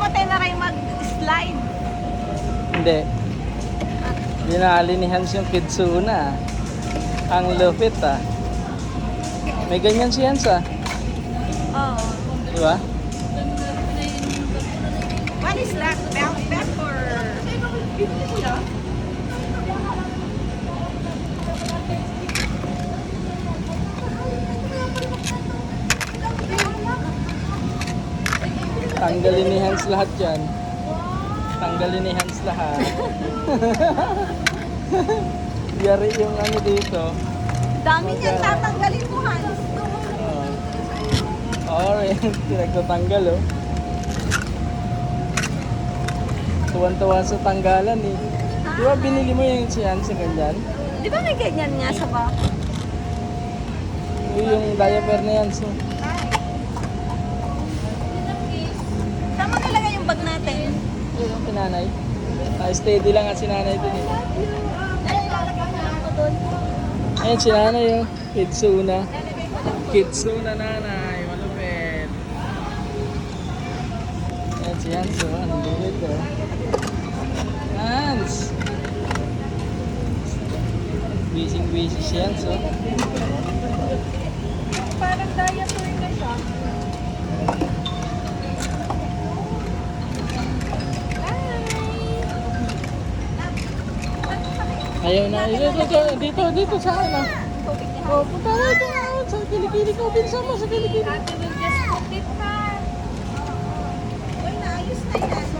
mo tayo na kayo mag-slide. Hindi. Binali ni Hans yung Kitsuna. Ang lupit ah. May ganyan si Hans ah. Oo. Di ba? What is that? Back or... Tanggalin ni Hans lahat yan. Tanggalin ni Hans lahat. Yari yung ano dito. Dami niyan tatanggalin mo, Hans. Oh. Alright, pinagtatanggal oh. Tuwan-tuwa sa tanggalan eh. Di ba binili mo yung si Hans sa ganyan? Di ba may ganyan nga sa bako? Yung diaper na yan so. Saan mo nilagay yung bag natin? Yun yung pinanay. Steady lang at si nanay dun eh. Lalagay na ako doon. Ayan si nanay oh. Kitsuna. Kitsuna nanay. Malupit. Ayan si Hans oh. Ang lupit oh. Hans! Busy si Hans oh. Parang diaper na siya. Ayaw na. Dito sa akin ah. Oh, punta na ito na. Sa kilikili ko. Pinsan mo sa kilikili. Ate will just put it, ha? Uy, naayos na yan.